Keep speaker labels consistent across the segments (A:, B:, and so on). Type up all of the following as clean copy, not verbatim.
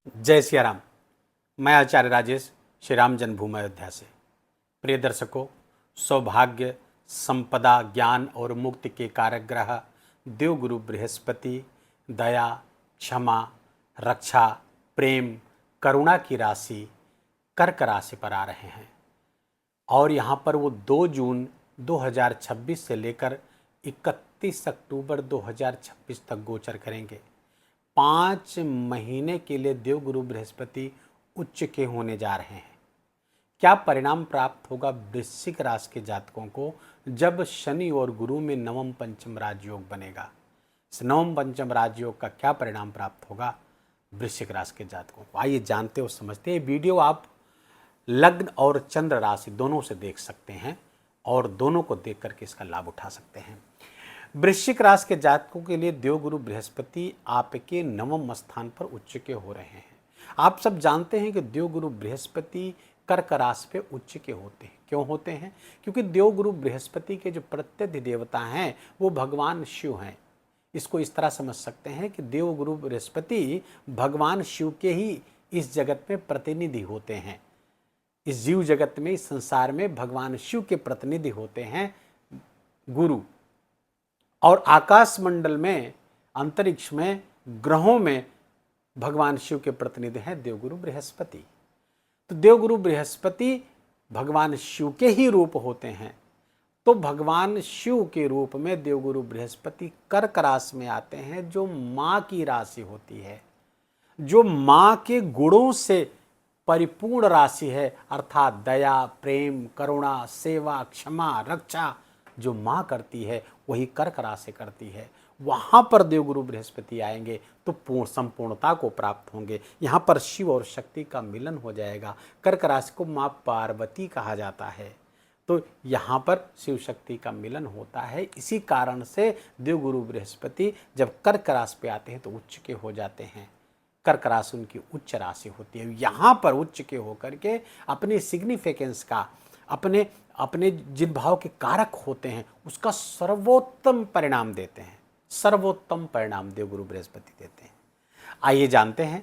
A: जय सिया राम। मैं आचार्य राजेश श्री राम जन्मभूमि अयोध्या से। प्रिय दर्शकों, सौभाग्य, संपदा, ज्ञान और मुक्ति के कारक ग्रह देवगुरु बृहस्पति दया, क्षमा, रक्षा, प्रेम, करुणा की राशि कर्क राशि पर आ रहे हैं और यहाँ पर वो 2 जून 2026 से लेकर 31 अक्टूबर 2026 तक गोचर करेंगे। 5 महीने के लिए देवगुरु बृहस्पति उच्च के होने जा रहे हैं। क्या परिणाम प्राप्त होगा वृश्चिक राशि के जातकों को जब शनि और गुरु में नवम पंचम राजयोग बनेगा? इस नवम पंचम राजयोग का क्या परिणाम प्राप्त होगा वृश्चिक राशि के जातकों को? आइए जानते और समझते हैं। वीडियो आप लग्न और चंद्र राशि दोनों से देख सकते हैं और दोनों को देख करके इसका लाभ उठा सकते हैं। वृश्चिक राशि के जातकों के लिए देवगुरु बृहस्पति आपके नवम स्थान पर उच्च के हो रहे हैं। आप सब जानते हैं कि देवगुरु बृहस्पति कर्क राशि पे उच्च के होते हैं। क्यों होते हैं? क्योंकि देवगुरु बृहस्पति के जो प्रत्यधि देवता हैं वो भगवान शिव हैं। इसको इस तरह समझ सकते हैं कि देवगुरु बृहस्पति भगवान शिव के ही इस जगत में प्रतिनिधि होते हैं। इस जीव जगत में, इस संसार में भगवान शिव के प्रतिनिधि होते हैं गुरु। और आकाश मंडल में, अंतरिक्ष में, ग्रहों में भगवान शिव के प्रतिनिधि हैं देवगुरु बृहस्पति। तो देवगुरु बृहस्पति भगवान शिव के ही रूप होते हैं। तो भगवान शिव के रूप में देवगुरु बृहस्पति कर्क राशि में आते हैं, जो माँ की राशि होती है, जो माँ के गुणों से परिपूर्ण राशि है, अर्थात दया, प्रेम, करुणा, सेवा, क्षमा, रक्षा जो माँ करती है वही कर्क राशि करती है। वहाँ पर देवगुरु बृहस्पति आएंगे तो पूर्ण संपूर्णता को प्राप्त होंगे। यहाँ पर शिव और शक्ति का मिलन हो जाएगा। कर्क राशि को माँ पार्वती कहा जाता है, तो यहाँ पर शिव शक्ति का मिलन होता है। इसी कारण से देवगुरु बृहस्पति जब कर्क राशि पे आते हैं तो उच्च के हो जाते हैं। कर्क राशि उनकी उच्च राशि होती है। यहाँ पर उच्च के होकर के अपने सिग्निफिकेंस का, अपने अपने जिन भाव के कारक होते हैं उसका सर्वोत्तम परिणाम देते हैं। सर्वोत्तम परिणाम देवगुरु बृहस्पति देते हैं। आइए जानते हैं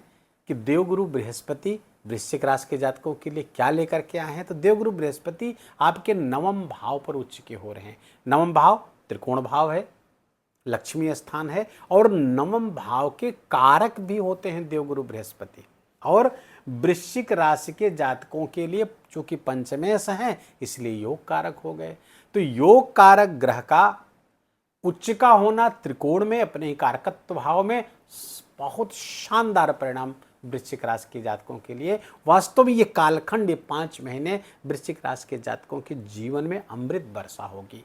A: कि देवगुरु बृहस्पति वृश्चिक राशि के जातकों के लिए क्या लेकर के आए हैं। तो देवगुरु बृहस्पति आपके नवम भाव पर उच्च के हो रहे हैं। नवम भाव त्रिकोण भाव है, लक्ष्मी स्थान है और नवम भाव के कारक भी होते हैं देवगुरु बृहस्पति। और वृश्चिक राशि के जातकों के लिए चूंकि पंचमेश हैं इसलिए योग कारक हो गए। तो योग कारक ग्रह का उच्च का होना त्रिकोण में अपने ही कारकत्व भाव में बहुत शानदार परिणाम वृश्चिक राशि के जातकों के लिए। वास्तव में ये कालखंड, ये 5 महीने वृश्चिक राशि के जातकों के जीवन में अमृत वर्षा होगी।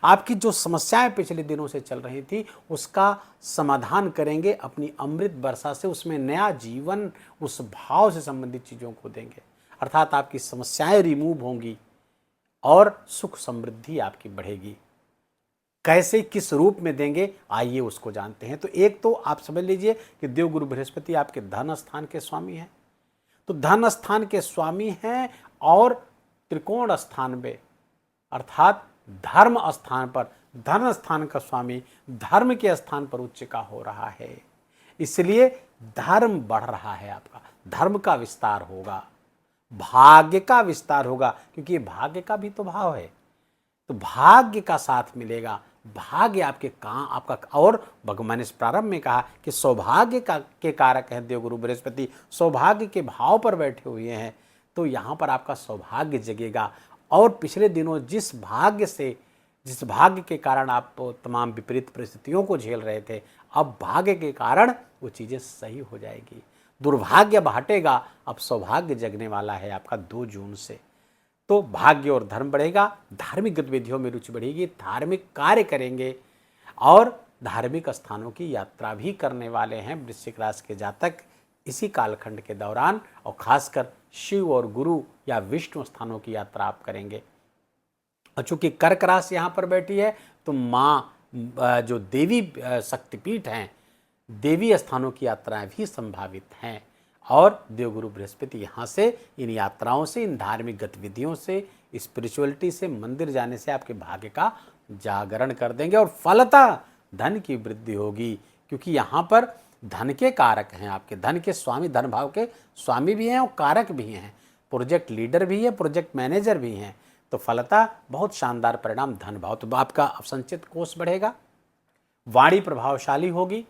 A: आपकी जो समस्याएं पिछले दिनों से चल रही थी उसका समाधान करेंगे अपनी अमृत वर्षा से। उसमें नया जीवन उस भाव से संबंधित चीज़ों को देंगे, अर्थात आपकी समस्याएं रिमूव होंगी और सुख समृद्धि आपकी बढ़ेगी। कैसे, किस रूप में देंगे, आइए उसको जानते हैं। तो एक तो आप समझ लीजिए कि देवगुरु बृहस्पति आपके धन स्थान के स्वामी हैं। तो धन स्थान के स्वामी हैं और त्रिकोण स्थान में अर्थात धर्म स्थान पर, धन स्थान का स्वामी धर्म के स्थान पर उच्च का हो रहा है। इसलिए धर्म बढ़ रहा है, आपका धर्म का विस्तार होगा, भाग्य का विस्तार होगा, क्योंकि भाग्य का भी तो भाव है। तो भाग्य का साथ मिलेगा, भाग्य आपके काम आपका। और भगवान ने इस प्रारंभ में कहा कि सौभाग्य का के कारक है देवगुरु बृहस्पति, सौभाग्य के भाव पर बैठे हुए हैं। तो यहाँ पर आपका सौभाग्य जगेगा। और पिछले दिनों जिस भाग्य के कारण आप तमाम विपरीत परिस्थितियों को झेल रहे थे, अब भाग्य के कारण वो चीज़ें सही हो जाएगी। दुर्भाग्य अब हटेगा, अब सौभाग्य जगने वाला है आपका 2 जून से। तो भाग्य और धर्म बढ़ेगा, धार्मिक गतिविधियों में रुचि बढ़ेगी, धार्मिक कार्य करेंगे और धार्मिक स्थानों की यात्रा भी करने वाले हैं वृश्चिक राशि के जातक इसी कालखंड के दौरान। और खासकर शिव और गुरु या विष्णु स्थानों की यात्रा आप करेंगे। और चूंकि कर्क राशि यहाँ पर बैठी है तो माँ जो देवी शक्तिपीठ हैं, देवी स्थानों की यात्राएं भी संभावित हैं। और देवगुरु बृहस्पति यहाँ से, इन यात्राओं से, इन धार्मिक गतिविधियों से, स्पिरिचुअलिटी से, मंदिर जाने से आपके भाग्य का जागरण कर देंगे और फलतः धन की वृद्धि होगी। क्योंकि यहाँ पर धन के कारक हैं, आपके धन के स्वामी, धन भाव के स्वामी भी हैं और कारक भी हैं, प्रोजेक्ट लीडर भी है, प्रोजेक्ट मैनेजर भी हैं। तो फलतः बहुत शानदार परिणाम धन भाव, तो आपका संचित कोष बढ़ेगा, वाणी प्रभावशाली होगी,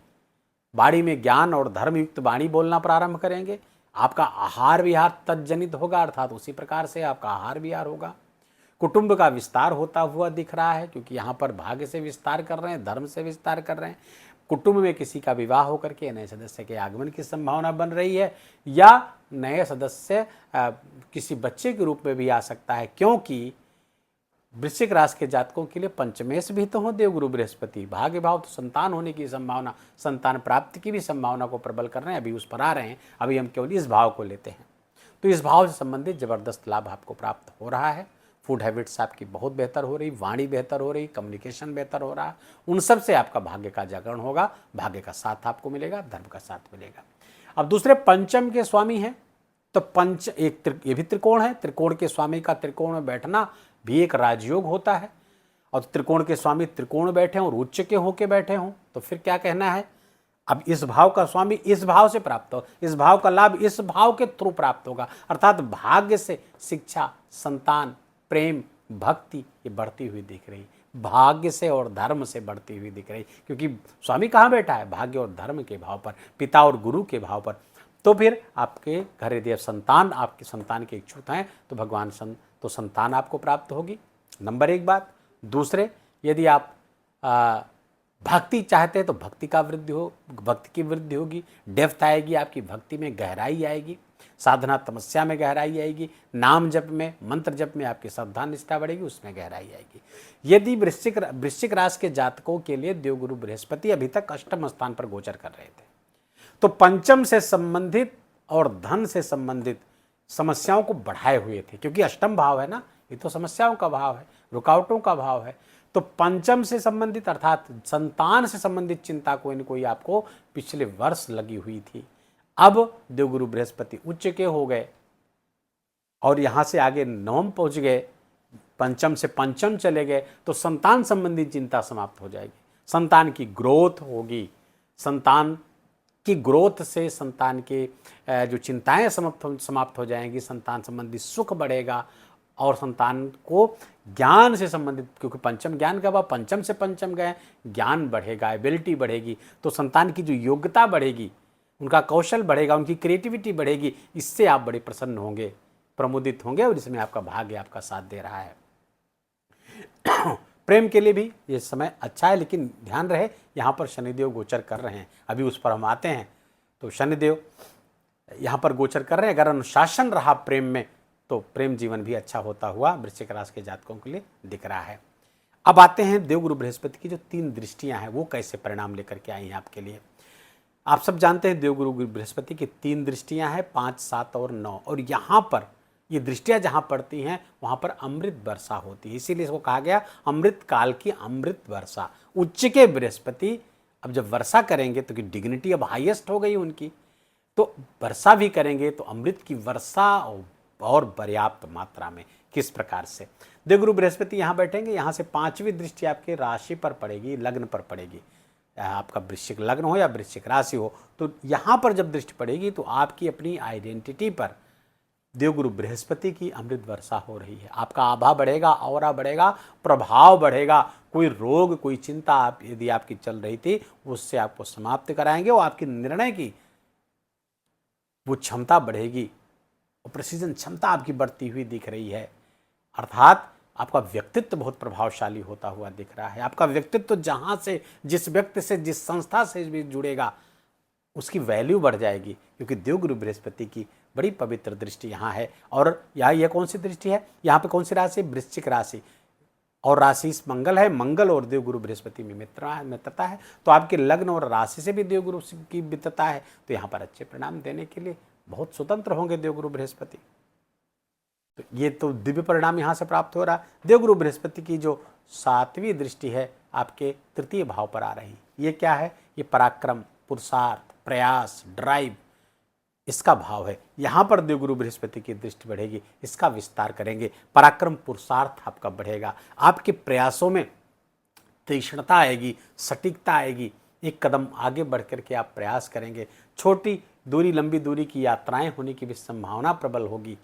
A: वाणी में ज्ञान और धर्म युक्त वाणी बोलना प्रारंभ करेंगे। आपका आहार विहार तज्जनित होगा, अर्थात उसी प्रकार से आपका आहार विहार होगा। कुटुंब का विस्तार होता हुआ दिख रहा है, क्योंकि यहाँ पर भाग्य से विस्तार कर रहे हैं, धर्म से विस्तार कर रहे हैं। कुटुंब में किसी का विवाह होकर के नए सदस्य के आगमन की संभावना बन रही है, या नए सदस्य किसी बच्चे के रूप में भी आ सकता है, क्योंकि वृश्चिक राशि के जातकों के लिए पंचमेश भी तो हो देवगुरु बृहस्पति, भाग्य भाव तो संतान होने की संभावना, संतान प्राप्ति की भी संभावना को प्रबल कर रहे हैं। अभी उस पर आ रहे हैं, अभी हम केवल इस भाव को लेते हैं। तो इस भाव से संबंधित जबरदस्त लाभ आपको प्राप्त हो रहा है। फूड हैबिट्स आपकी बहुत बेहतर हो रही, वाणी बेहतर हो रही, कम्युनिकेशन बेहतर हो रहा है, उन सब से आपका भाग्य का जागरण होगा, भाग्य का साथ आपको मिलेगा, धर्म का साथ मिलेगा। अब दूसरे पंचम के स्वामी हैं, तो पंच एक ये भी त्रिकोण है, त्रिकोण के स्वामी का त्रिकोण में बैठना भी एक राजयोग होता है। और त्रिकोण के स्वामी त्रिकोण बैठे हों और उच्च के होके बैठे हों तो फिर क्या कहना है। अब इस भाव का स्वामी इस भाव से प्राप्त हो, इस भाव का लाभ इस भाव के थ्रू प्राप्त होगा, अर्थात भाग्य से शिक्षा, संतान, प्रेम, भक्ति ये बढ़ती हुई दिख रही, भाग्य से और धर्म से बढ़ती हुई दिख रही, क्योंकि स्वामी कहाँ बैठा है, भाग्य और धर्म के भाव पर, पिता और गुरु के भाव पर। तो फिर आपके घर यदि संतान, आपके संतान के इच्छुक हैं तो भगवान तो संतान आपको प्राप्त होगी, नंबर एक बात। दूसरे, यदि आप भक्ति चाहते हैं तो भक्ति की वृद्धि होगी, डेप्थ आएगी, आपकी भक्ति में गहराई आएगी, साधना तपस्या में गहराई आएगी, नाम जप में, मंत्र जप में आपकी श्रद्धा निष्ठा बढ़ेगी, उसमें गहराई आएगी। यदि वृश्चिक राशि के जातकों के लिए देवगुरु बृहस्पति अभी तक अष्टम स्थान पर गोचर कर रहे थे, तो पंचम से संबंधित और धन से संबंधित समस्याओं को बढ़ाए हुए थे, क्योंकि अष्टम भाव है ना, ये तो समस्याओं का भाव है, रुकावटों का भाव है। तो पंचम से संबंधित अर्थात संतान से संबंधित चिंता कोई न कोई आपको पिछले वर्ष लगी हुई थी। अब देवगुरु बृहस्पति उच्च के हो गए और यहां से आगे नवम पहुंच गए, पंचम से पंचम चले गए, तो संतान संबंधी चिंता समाप्त हो जाएगी, संतान की ग्रोथ होगी, संतान की ग्रोथ से संतान के जो चिंताएं समाप्त हो जाएंगी, संतान संबंधी सुख बढ़ेगा और संतान को ज्ञान से संबंधित, क्योंकि पंचम ज्ञान का भाव, पंचम से पंचम गए, ज्ञान बढ़ेगा, एबिलिटी बढ़ेगी, तो संतान की जो योग्यता बढ़ेगी, उनका कौशल बढ़ेगा, उनकी क्रिएटिविटी बढ़ेगी, इससे आप बड़े प्रसन्न होंगे, प्रमुदित होंगे और इसमें आपका भाग्य आपका साथ दे रहा है। प्रेम के लिए भी ये समय अच्छा है, लेकिन ध्यान रहे यहाँ पर शनिदेव गोचर कर रहे हैं, अभी उस पर हम आते हैं। तो शनिदेव यहाँ पर गोचर कर रहे हैं, अगर अनुशासन रहा प्रेम में तो प्रेम जीवन भी अच्छा होता हुआ वृश्चिक राशि के जातकों के लिए दिख रहा है। अब आते हैं देवगुरु बृहस्पति की जो 3 दृष्टियां हैं वो कैसे परिणाम लेकर के आई हैं आपके लिए। आप सब जानते हैं देवगुरु बृहस्पति की 3 दृष्टियां हैं, 5, 7 और 9, और यहाँ पर ये दृष्टियां जहाँ पड़ती हैं वहाँ पर अमृत वर्षा होती है, इसीलिए इसको कहा गया अमृत काल की अमृत वर्षा। उच्च के बृहस्पति अब जब वर्षा करेंगे तो डिग्निटी अब हाईएस्ट हो गई उनकी, तो वर्षा भी करेंगे तो अमृत की वर्षा और पर्याप्त मात्रा में। किस प्रकार से देवगुरु बृहस्पति यहाँ बैठेंगे, यहाँ से 5वीं दृष्टि आपके राशि पर पड़ेगी, लग्न पर पड़ेगी, आपका वृश्चिक लग्न हो या वृश्चिक राशि हो, तो यहाँ पर जब दृष्टि पड़ेगी तो आपकी अपनी आइडेंटिटी पर देवगुरु बृहस्पति की अमृत वर्षा हो रही है। आपका आभा बढ़ेगा, ऑरा बढ़ेगा, प्रभाव बढ़ेगा, कोई रोग, कोई चिंता आप यदि आपकी चल रही थी उससे आपको समाप्त कराएंगे और आपकी निर्णय की वो क्षमता बढ़ेगी और प्रेसिजन क्षमता आपकी बढ़ती हुई दिख रही है, अर्थात आपका व्यक्तित्व बहुत प्रभावशाली होता हुआ दिख रहा है। आपका व्यक्तित्व जहाँ से, जिस व्यक्ति से, जिस संस्था से भी जुड़ेगा उसकी वैल्यू बढ़ जाएगी, क्योंकि देवगुरु बृहस्पति की बड़ी पवित्र दृष्टि यहाँ है। और यहाँ यह कौन सी दृष्टि है, यहाँ पे कौन सी राशि, वृश्चिक राशि, और राशि इस मंगल है, मंगल और देवगुरु बृहस्पति में मित्रता है, तो आपके लग्न और राशि से भी देवगुरु की मित्रता है, तो यहाँ पर अच्छे परिणाम देने के लिए बहुत स्वतंत्र होंगे देवगुरु बृहस्पति। तो ये तो दिव्य परिणाम यहाँ से प्राप्त हो रहा है। देवगुरु बृहस्पति की जो 7वीं दृष्टि है आपके 3य भाव पर आ रही, ये क्या है, ये पराक्रम, पुरुषार्थ, प्रयास, ड्राइव, इसका भाव है। यहाँ पर देवगुरु बृहस्पति की दृष्टि बढ़ेगी, इसका विस्तार करेंगे, पराक्रम पुरुषार्थ आपका बढ़ेगा, आपके प्रयासों में तीक्ष्णता आएगी, सटीकता आएगी, एक कदम आगे बढ़ कर के आप प्रयास करेंगे। छोटी दूरी लंबी दूरी की यात्राएं होने की भी संभावना प्रबल होगी।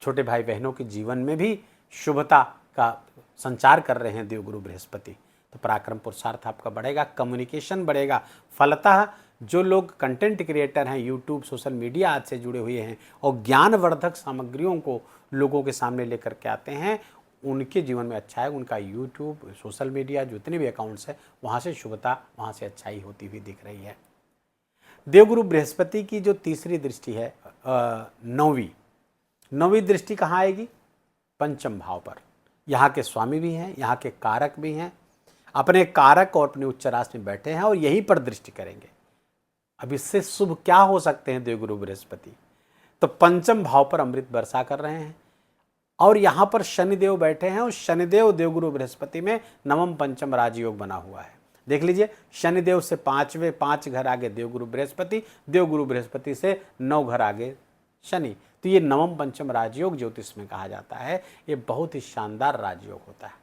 A: छोटे भाई बहनों के जीवन में भी शुभता का संचार कर रहे हैं देवगुरु बृहस्पति, तो पराक्रम पुरुषार्थ आपका बढ़ेगा, कम्युनिकेशन बढ़ेगा। फलतः जो लोग कंटेंट क्रिएटर हैं, यूट्यूब सोशल मीडिया आज से जुड़े हुए हैं और ज्ञानवर्धक सामग्रियों को लोगों के सामने लेकर के आते हैं, उनके जीवन में अच्छा है। उनका यूट्यूब सोशल मीडिया जितने भी अकाउंट्स हैं वहाँ से शुभता, वहाँ से अच्छाई होती हुई दिख रही है। देवगुरु बृहस्पति की जो तीसरी दृष्टि है नौवीं दृष्टि कहाँ आएगी? पंचम भाव पर। यहाँ के स्वामी भी हैं, यहाँ के कारक भी हैं, अपने कारक और अपने उच्च राशि में बैठे हैं और यहीं पर दृष्टि करेंगे। अब इससे शुभ क्या हो सकते हैं देवगुरु बृहस्पति? तो पंचम भाव पर अमृत वर्षा कर रहे हैं और यहाँ पर शनिदेव बैठे हैं और शनिदेव देवगुरु बृहस्पति में नवम पंचम राजयोग बना हुआ है। देख लीजिए, शनिदेव से 5 घर आगे देवगुरु बृहस्पति, देवगुरु बृहस्पति से 9 घर आगे शनि। तो ये नवम पंचम राजयोग ज्योतिष में कहा जाता है। ये बहुत ही शानदार राजयोग होता है।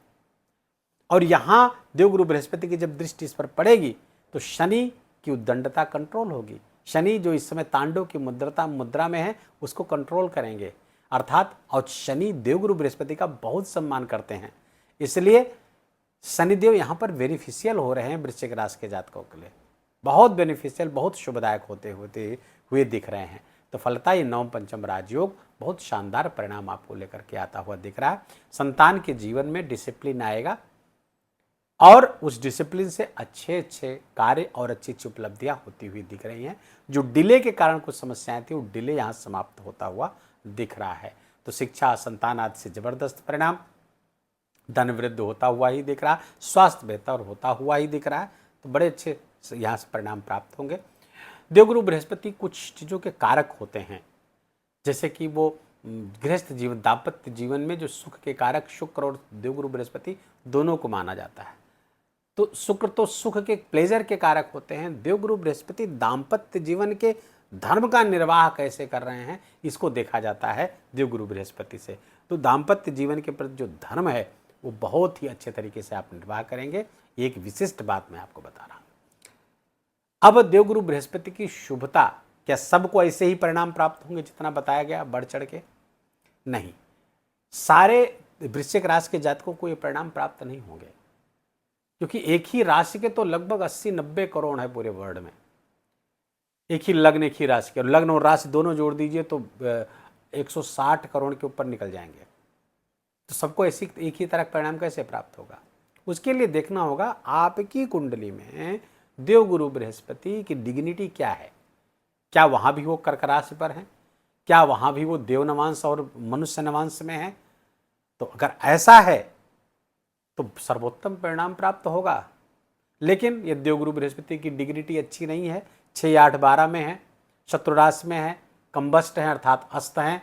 A: और यहाँ देवगुरु बृहस्पति की जब दृष्टि इस पर पड़ेगी तो शनि की उद्दंडता कंट्रोल होगी। शनि जो इस समय तांडव की मुद्रा में है उसको कंट्रोल करेंगे, अर्थात और शनि देवगुरु बृहस्पति का बहुत सम्मान करते हैं, इसलिए शनिदेव यहाँ पर बेनिफिशियल हो रहे हैं वृश्चिक राशि के जातकों के लिए। बहुत बेनिफिशियल, बहुत शुभदायक होते हुए दिख रहे हैं। तो फलता ये नवम पंचम राजयोग बहुत शानदार परिणाम आपको लेकर के आता हुआ दिख रहा है। संतान के जीवन में डिसिप्लिन आएगा और उस डिसिप्लिन से अच्छे कार्य और अच्छी उपलब्धियां होती हुई दिख रही हैं। जो डिले के कारण कुछ समस्याएं थी वो डिले यहाँ समाप्त होता हुआ दिख रहा है। तो शिक्षा, संतान आदि से जबरदस्त परिणाम, धन वृद्धि होता हुआ ही दिख रहा है, स्वास्थ्य बेहतर होता हुआ ही दिख रहा है। तो बड़े अच्छे यहाँ से परिणाम प्राप्त होंगे। देवगुरु बृहस्पति कुछ चीज़ों के कारक होते हैं, जैसे कि वो गृहस्थ जीवन, दाम्पत्य जीवन में जो सुख के कारक शुक्र और देवगुरु बृहस्पति दोनों को माना जाता है। तो शुक्र तो सुख के, प्लेजर के कारक होते हैं। देवगुरु बृहस्पति दाम्पत्य जीवन के धर्म का निर्वाह कैसे कर रहे हैं इसको देखा जाता है देवगुरु बृहस्पति से। तो दाम्पत्य जीवन के प्रति जो धर्म है वो बहुत ही अच्छे तरीके से आप निर्वाह करेंगे। एक विशिष्ट बात मैं आपको बता रहा हूँ। अब देवगुरु बृहस्पति की शुभता, क्या सबको ऐसे ही परिणाम प्राप्त होंगे जितना बताया गया बढ़ चढ़ के? नहीं, सारे वृश्चिक राशि के जातकों को ये परिणाम प्राप्त नहीं होंगे, क्योंकि एक ही राशि के तो लगभग 80-90 करोड़ है पूरे वर्ल्ड में। एक ही लग्न, एक ही राशि के, और लग्न और राशि दोनों जोड़ दीजिए तो 160 करोड़ के ऊपर निकल जाएंगे। तो सबको ऐसी एक ही तरह परिणाम कैसे प्राप्त होगा? उसके लिए देखना होगा आपकी कुंडली में देवगुरु बृहस्पति की डिग्निटी क्या है। क्या वहाँ भी वो कर्क राशि पर है? क्या वहाँ भी वो देव नवांश और मनुष्य नवांश में है? तो अगर ऐसा है तो सर्वोत्तम परिणाम प्राप्त होगा। लेकिन ये देवगुरु बृहस्पति की डिग्निटी अच्छी नहीं है, 6, 8, 12 में है, शत्रु राशि में है, कंबस्ट हैं अर्थात अस्त हैं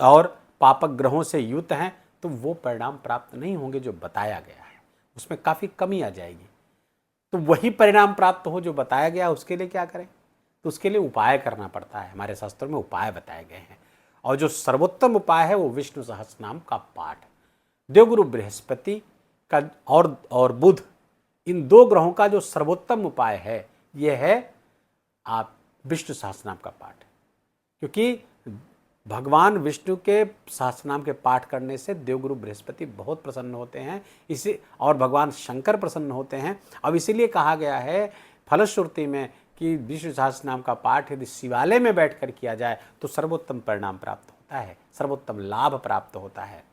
A: और पापक ग्रहों से युक्त हैं, तो वो परिणाम प्राप्त नहीं होंगे जो बताया गया है। उसमें काफ़ी कमी आ जाएगी। तो वही परिणाम प्राप्त हो जो बताया गया, उसके लिए क्या करें? तो उसके लिए उपाय करना पड़ता है। हमारे शास्त्रों में उपाय बताए गए हैं और जो सर्वोत्तम उपाय है वो विष्णु सहस्त्रनाम का पाठ। देवगुरु बृहस्पति का और बुध, इन 2 ग्रहों का जो सर्वोत्तम उपाय है ये है आप विष्णु सहस्त्रनाम का पाठ, क्योंकि भगवान विष्णु के सहस्त्रनाम के पाठ करने से देवगुरु बृहस्पति बहुत प्रसन्न होते हैं, इसी और भगवान शंकर प्रसन्न होते हैं। अब इसीलिए कहा गया है फलश्रुति में कि विष्णु सहस्त्रनाम का पाठ यदि शिवालय में बैठकर किया जाए तो सर्वोत्तम परिणाम प्राप्त होता है, सर्वोत्तम लाभ प्राप्त होता है।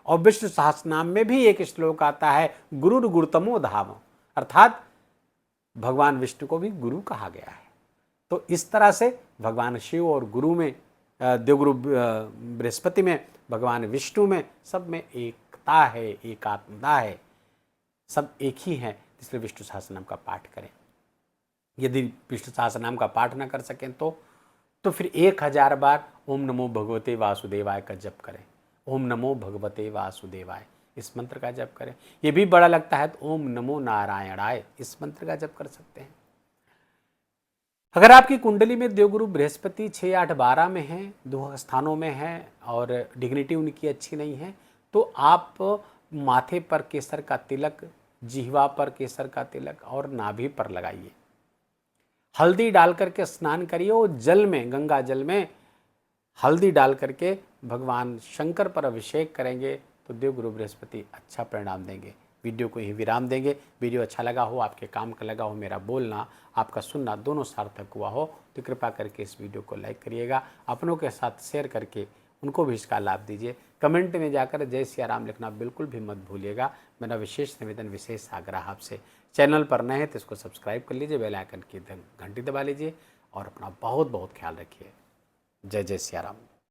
A: और विष्णु सहस्त्रनाम में भी एक श्लोक आता है, गुरुर गुरुतमो धाम, अर्थात भगवान विष्णु को भी गुरु कहा गया है। तो इस तरह से भगवान शिव और गुरु में, देवगुरु बृहस्पति में, भगवान विष्णु में, सब में एकता है, एकात्मता है, सब एक ही है। इसलिए विष्णु सहस्त्रनाम का पाठ करें। यदि विष्णु सहस्त्रनाम का पाठ न कर सकें तो फिर 1000 बार ओम नमो भगवते वासुदेवाय का जप करें। ओम नमो भगवते वासुदेवाय, इस मंत्र का जप करें। ये भी बड़ा लगता है तो ओम नमो नारायणाय, इस मंत्र का जप कर सकते हैं। अगर आपकी कुंडली में देवगुरु बृहस्पति 6, 8, 12 में है, 2 स्थानों में है और डिग्निटी उनकी अच्छी नहीं है, तो आप माथे पर केसर का तिलक जिह्वा पर केसर का तिलक और नाभि पर लगाइए। हल्दी डाल करके स्नान करिए और जल में, गंगा जल में हल्दी डाल करके भगवान शंकर पर अभिषेक करेंगे तो देवगुरु बृहस्पति अच्छा परिणाम देंगे। वीडियो को ही विराम देंगे। वीडियो अच्छा लगा हो, आपके काम का लगा हो, मेरा बोलना आपका सुनना दोनों सार्थक हुआ हो तो कृपा करके इस वीडियो को लाइक करिएगा, अपनों के साथ शेयर करके उनको भी इसका लाभ दीजिए। कमेंट में जाकर जय सिया राम लिखना बिल्कुल भी मत भूलिएगा। मेरा विशेष निवेदन, विशेष आग्रह आपसे, चैनल पर नए हैं तो इसको सब्सक्राइब कर लीजिए, बेल आइकन की घंटी दबा लीजिए और अपना बहुत बहुत ख्याल रखिए। जय जय सिया राम।